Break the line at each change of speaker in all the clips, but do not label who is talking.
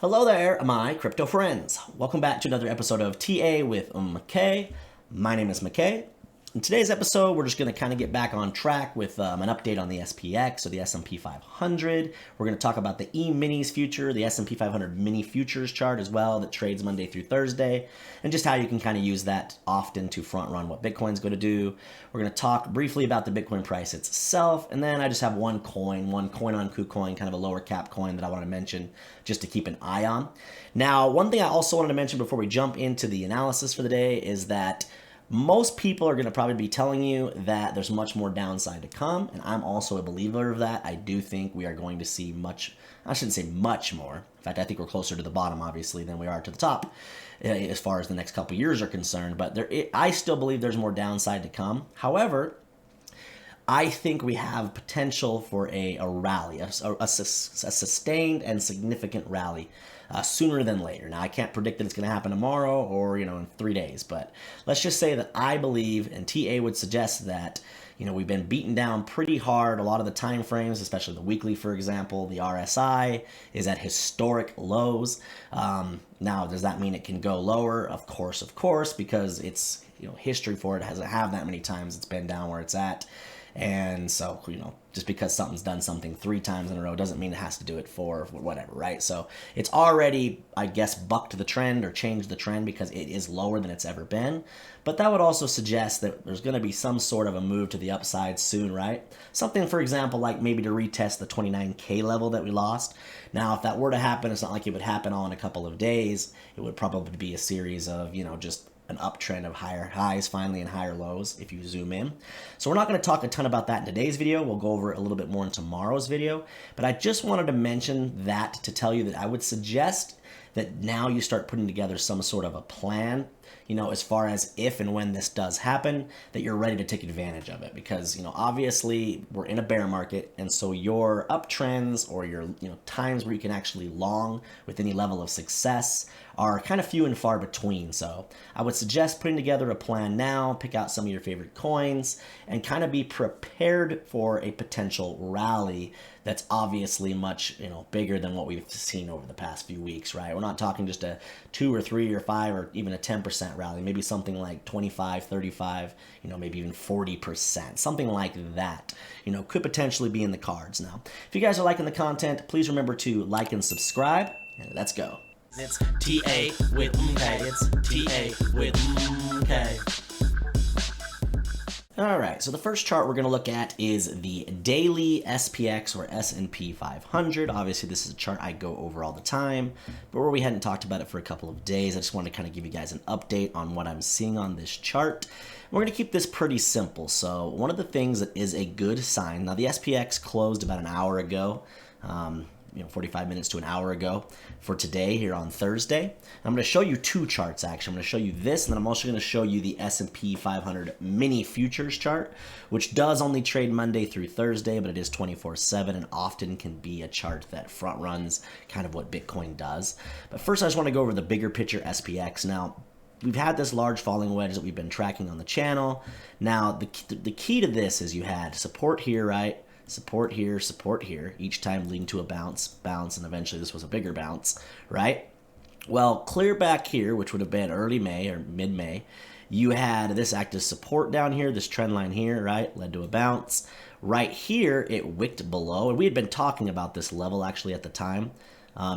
Hello there, my crypto friends. Welcome back to another episode of TA with MK. My name is MK. In today's episode, we're just going to kind of get back on track with an update on the SPX, or the S&P 500. We're going to talk about the E-minis future, the S&P 500 mini futures chart as well that trades Monday through Thursday, and just how you can kind of use that often to front run what Bitcoin's going to do. We're going to talk briefly about the Bitcoin price itself, and then I just have one coin on KuCoin, kind of a lower cap coin that I want to mention just to keep an eye on. Now, one thing I also wanted to mention before we jump into the analysis for the day is that most people are going to probably be telling you that there's much more downside to come, and I'm also a believer of that. I do think we are going to see I shouldn't say much more. In fact, I think we're closer to the bottom, obviously, than we are to the top as far as the next couple years are concerned, but I still believe there's more downside to come. However, I think we have potential for a rally, a sustained and significant rally sooner than later. Now, I can't predict that it's going to happen tomorrow or, in 3 days, but let's just say that I believe, and TA would suggest that, we've been beaten down pretty hard. A lot of the time frames, especially the weekly, for example, the RSI is at historic lows. Now, does that mean it can go lower? Of course, because it's, history for it hasn't have that many times it's been down where it's at. And so, just because something's done something 3 times in a row doesn't mean it has to do it 4 or whatever, right? So it's already, I guess, bucked the trend or changed the trend because it is lower than it's ever been. But that would also suggest that there's going to be some sort of a move to the upside soon, right? Something, for example, like maybe to retest the 29K level that we lost. Now, if that were to happen, it's not like it would happen all in a couple of days. It would probably be a series of, just an uptrend of higher highs finally and higher lows if you zoom in. So we're not going to talk a ton about that in today's video. We'll go over it a little bit more in tomorrow's video. But I just wanted to mention that to tell you that I would suggest that now you start putting together some sort of a plan, as far as if and when this does happen, that you're ready to take advantage of it. Because, obviously we're in a bear market, and so your uptrends or your, times where you can actually long with any level of success are kind of few and far between. So I would suggest putting together a plan now, pick out some of your favorite coins, and kind of be prepared for a potential rally that's obviously much, bigger than what we've seen over the past few weeks, right? We're not talking just a 2 or 3 or 5 or even a 10% rally, maybe something like 25, 35, maybe even 40%, something like that, could potentially be in the cards. Now, if you guys are liking the content, please remember to like and subscribe, and let's go. It's TA with MK. It's TA with MK. All right, so the first chart we're going to look at is the daily SPX or S&P 500. Obviously, this is a chart I go over all the time, but where we hadn't talked about it for a couple of days, I just wanted to kind of give you guys an update on what I'm seeing on this chart. We're going to keep this pretty simple. So one of the things that is a good sign, now the SPX closed about an hour ago, 45 minutes to an hour ago for today here on Thursday. I'm going to show you 2 charts, actually. I'm going to show you this, and then I'm also going to show you the S&P 500 mini futures chart, which does only trade Monday through Thursday, but it is 24/7 and often can be a chart that front runs kind of what Bitcoin does. But first, I just want to go over the bigger picture SPX. Now, we've had this large falling wedge that we've been tracking on the channel. Now, the key to this is you had support here, right? Support here, each time leading to a bounce, and eventually this was a bigger bounce, right? Well, clear back here, which would have been early May or mid-May, you had this active support down here, this trend line here, right? Led to a bounce. Right here, it wicked below, and we had been talking about this level actually at the time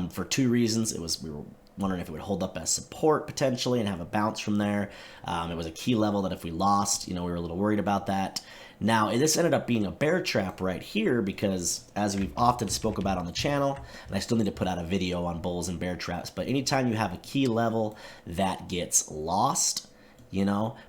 for 2 reasons. We were wondering if it would hold up as support potentially and have a bounce from there. It was a key level that if we lost, we were a little worried about that. Now, this ended up being a bear trap right here because, as we've often spoke about on the channel, and I still need to put out a video on bulls and bear traps, but anytime you have a key level that gets lost,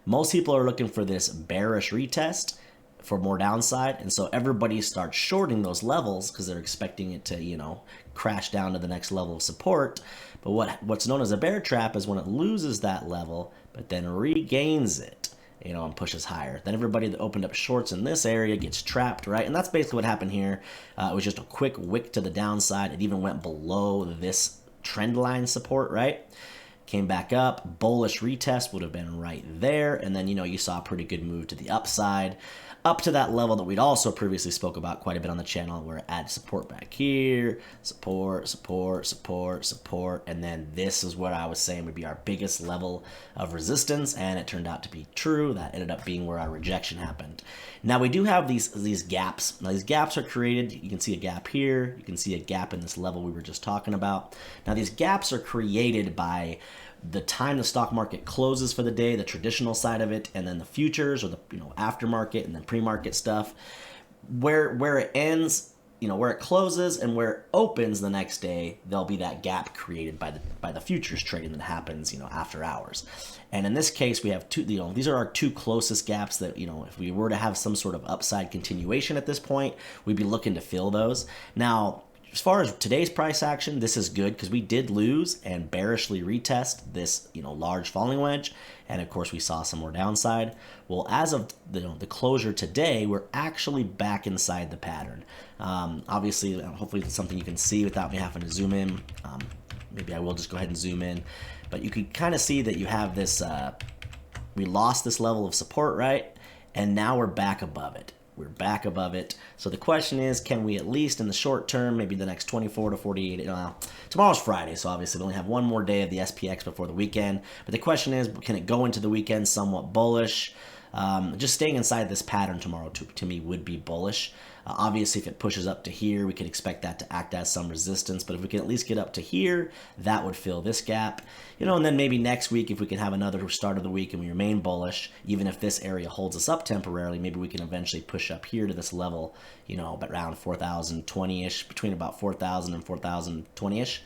most people are looking for this bearish retest for more downside, and so everybody starts shorting those levels because they're expecting it to, crash down to the next level of support. But what's known as a bear trap is when it loses that level, but then regains it, and pushes higher. Then everybody that opened up shorts in this area gets trapped, right? And that's basically what happened here. It was just a quick wick to the downside. It even went below this trend line support, right? Came back up. Bullish retest would have been right there. And then, you saw a pretty good move to the upside. up to that level that we'd also previously spoke about quite a bit on the channel, where it adds support back here, support, support, support, support, and then this is what I was saying would be our biggest level of resistance, and it turned out to be true. That ended up being where our rejection happened. Now we do have these gaps. Now these gaps are created. You can see a gap here. You can see a gap in this level we were just talking about. Now these gaps are created by the time the stock market closes for the day, the traditional side of it, and then the futures or the aftermarket and then pre-market stuff, where it ends, where it closes and where it opens the next day, there'll be that gap created by the futures trading that happens after hours. And in this case, we have two. These are our two closest gaps that if we were to have some sort of upside continuation at this point, we'd be looking to fill those. Now, as far as today's price action, this is good because we did lose and bearishly retest this, large falling wedge, and of course we saw some more downside. Well, as of the closure today, we're actually back inside the pattern. Obviously, hopefully it's something you can see without me having to zoom in. Maybe I will just go ahead and zoom in, but you can kind of see that you have this. We lost this level of support, right? And now we're back above it. We're back above it. So the question is, can we at least in the short term, maybe the next 24 to 48, tomorrow's Friday, so obviously we only have one more day of the SPX before the weekend. But the question is, can it go into the weekend somewhat bullish? Just staying inside this pattern tomorrow to me would be bullish. Obviously, if it pushes up to here, we could expect that to act as some resistance. But if we can at least get up to here, that would fill this gap. And then maybe next week, if we can have another start of the week and we remain bullish, even if this area holds us up temporarily, maybe we can eventually push up here to this level, around 4,020-ish, between about 4,000 and 4,020-ish.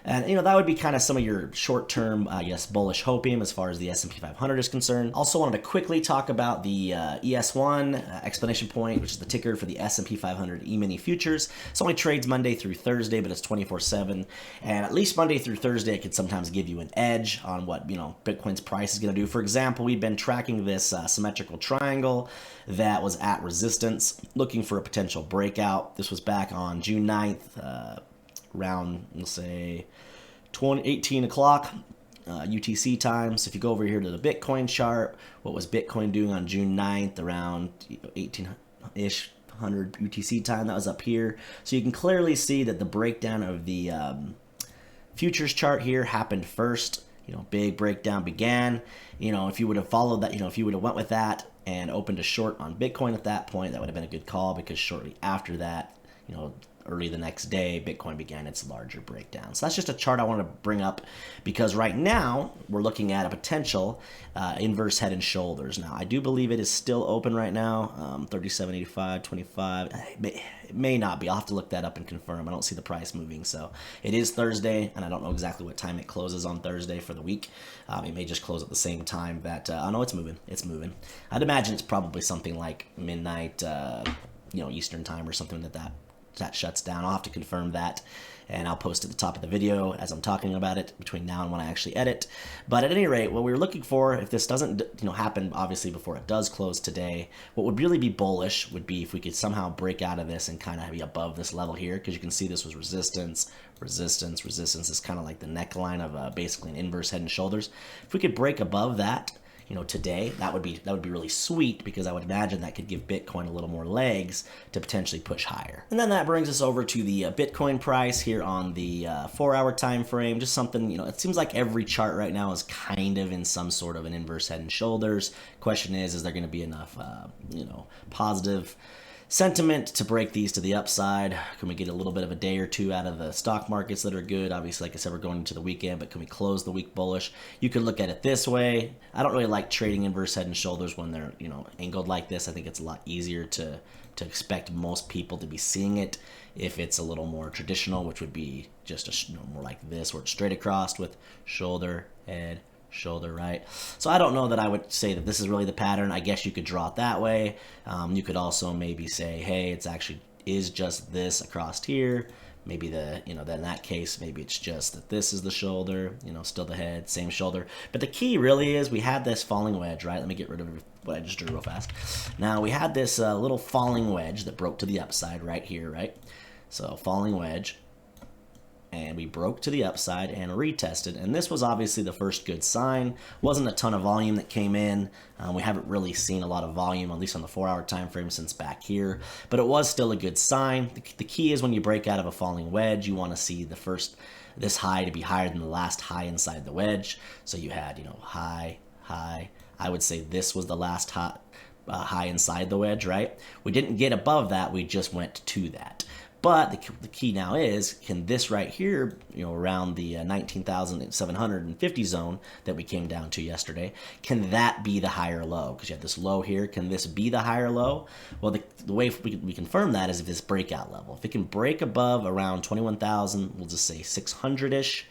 And, that would be kind of some of your short-term, bullish hopium as far as the S&P 500 is concerned. Also wanted to quickly talk about the ES1, exclamation point, which is the ticker for the S&P 500 E-mini futures. It only trades Monday through Thursday, but it's 24/7. And at least Monday through Thursday, it could sometimes give you an edge on what, Bitcoin's price is going to do. For example, we've been tracking this symmetrical triangle that was at resistance, looking for a potential breakout. This was back on June 9th, around, we'll say, 18 o'clock UTC time. So if you go over here to the Bitcoin chart, what was Bitcoin doing on June 9th around 18-ish, 100 UTC time? That was up here. So you can clearly see that the breakdown of the futures chart here happened first. Big breakdown began. If you would have followed that, if you would have went with that and opened a short on Bitcoin at that point, that would have been a good call, because shortly after that, early the next day, Bitcoin began its larger breakdown. So that's just a chart I want to bring up, because right now we're looking at a potential inverse head and shoulders. Now, I do believe it is still open right now, 37.85, 25. It may not be. I'll have to look that up and confirm. I don't see the price moving. So it is Thursday, and I don't know exactly what time it closes on Thursday for the week. It may just close at the same time that, oh no, it's moving. It's moving. I'd imagine it's probably something like midnight, Eastern time or something that shuts down. I'll have to confirm that, and I'll post at the top of the video as I'm talking about it between now and when I actually edit. But at any rate, what we're looking for, if this doesn't happen obviously before it does close today, what would really be bullish would be if we could somehow break out of this and kind of be above this level here, because you can see this was resistance, resistance, resistance. It's kind of like the neckline of basically an inverse head and shoulders. If we could break above that, today, that would be really sweet, because I would imagine that could give Bitcoin a little more legs to potentially push higher. And then that brings us over to the Bitcoin price here on the 4-hour time frame. Just something, it seems like every chart right now is kind of in some sort of an inverse head and shoulders. Question is there going to be enough, positive sentiment to break these to the upside? Can we get a little bit of a day or two out of the stock markets that are good? Obviously, like I said, we're going into the weekend, but can we close the week bullish? You could look at it this way. I don't really like trading inverse head and shoulders when they're, angled like this. I think it's a lot easier to expect most people to be seeing it if it's a little more traditional, which would be just more like this, where it's straight across with shoulder, head, shoulder, right? So I don't know that I would say that this is really the pattern. I guess you could draw it that way. You could also maybe say, hey, it's actually is just this across here. Maybe then in that case, maybe it's just that this is the shoulder, still the head, same shoulder. But the key really is we had this falling wedge, right? Let me get rid of what I just drew real fast. Now we had this little falling wedge that broke to the upside right here, right? So falling wedge. and we broke to the upside and retested, and this was obviously the first good sign. Wasn't a ton of volume that came in. We haven't really seen a lot of volume, at least on the 4-hour time frame, since back here, but it was still a good sign. The key is when you break out of a falling wedge, you want to see this high to be higher than the last high inside the wedge. So you had, high, high. I would say this was the last high inside the wedge, right? We didn't get above that, we just went to that. But the key now is, can this right here, around the 19,750 zone that we came down to yesterday, can that be the higher low? Because you have this low here. Can this be the higher low? Well, the way we confirm that is if this breakout level. If it can break above around 21,000, we'll just say 600-ish,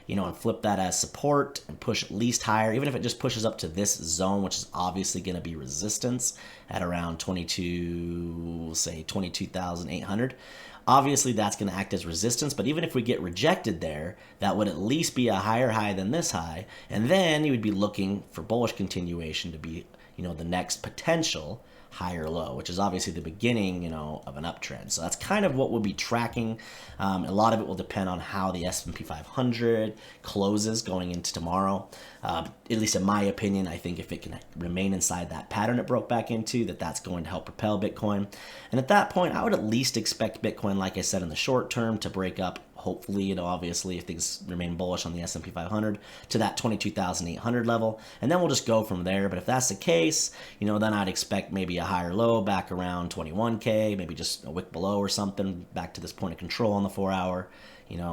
and flip that as support and push at least higher, even if it just pushes up to this zone, which is obviously going to be resistance at around 22,800. Obviously, that's going to act as resistance, but even if we get rejected there, that would at least be a higher high than this high, and then you would be looking for bullish continuation to be, the next potential higher low, which is obviously the beginning, of an uptrend. So that's kind of what we'll be tracking. A lot of it will depend on how the S&P 500 closes going into tomorrow. At least in my opinion, I think if it can remain inside that pattern it broke back into, that's going to help propel Bitcoin. And at that point, I would at least expect Bitcoin, like I said, in the short term to break up, hopefully, obviously, if things remain bullish on the S&P 500, to that 22,800 level, and then we'll just go from there. But if that's the case, then I'd expect maybe a higher low back around 21K, maybe just a wick below or something, back to this point of control on the 4-hour,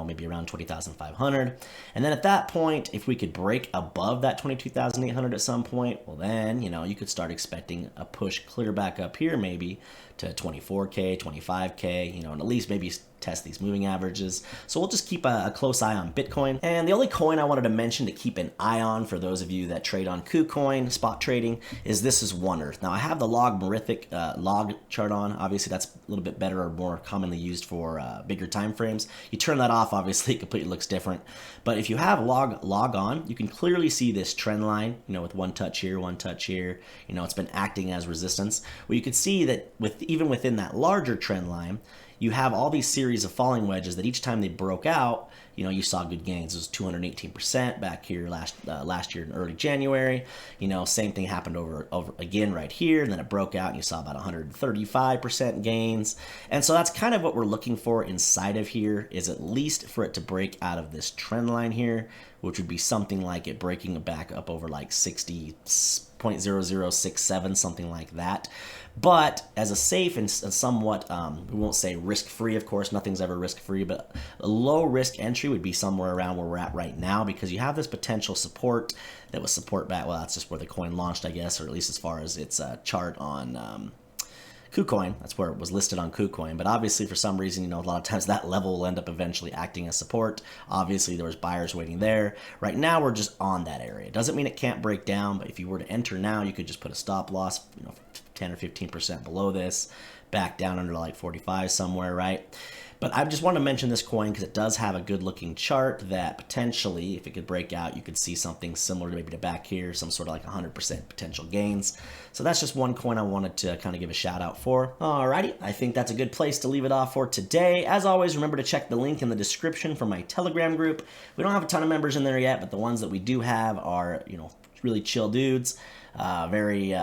maybe around 20,500. And then at that point, if we could break above that 22,800 at some point, well then, you could start expecting a push clear back up here maybe to 24K, 25K, and at least maybe test these moving averages. So we'll just keep a close eye on Bitcoin. And the only coin I wanted to mention to keep an eye on for those of you that trade on KuCoin, spot trading, is this is One Earth. Now I have the logarithmic log chart on. Obviously that's a little bit better or more commonly used for bigger time frames. You turn that off, obviously it completely looks different. But if you have log on, you can clearly see this trend line, with one touch here, one touch here. It's been acting as resistance. Well, you can see that even within that larger trend line, you have all these series of falling wedges that each time they broke out, you saw good gains. It was 218% back here last year in early January. Same thing happened over again right here, and then it broke out and you saw about 135% gains. And so that's kind of what we're looking for inside of here, is at least for it to break out of this trend line here, which would be something like it breaking back up over like 60.0067, something like that. But as a safe and somewhat, we won't say risk-free, of course, nothing's ever risk-free, but a low-risk entry would be somewhere around where we're at right now, because you have this potential support that was support back, well, that's just where the coin launched, I guess, or at least as far as its chart on KuCoin. That's where it was listed on KuCoin. But obviously, for some reason, a lot of times that level will end up eventually acting as support. Obviously, there was buyers waiting there. Right now, we're just on that area. It doesn't mean it can't break down, but if you were to enter now, you could just put a stop loss, 10 or 15% below this, back down under like 45 somewhere, right? But I just want to mention this coin because it does have a good looking chart that potentially, if it could break out, you could see something similar to maybe to back here, some sort of like 100% potential gains. So that's just one coin I wanted to kind of give a shout out for. Alrighty, I think that's a good place to leave it off for today. As always, remember to check the link in the description for my Telegram group. We don't have a ton of members in there yet, but the ones that we do have are, really chill dudes. Very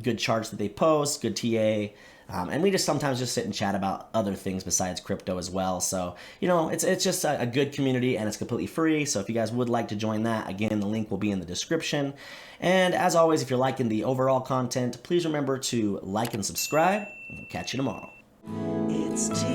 good charts that they post, good TA. And we just sometimes just sit and chat about other things besides crypto as well. So, it's just a good community, and it's completely free. So if you guys would like to join that, again, the link will be in the description. And as always, if you're liking the overall content, please remember to like and subscribe. And we'll catch you tomorrow. It's TA.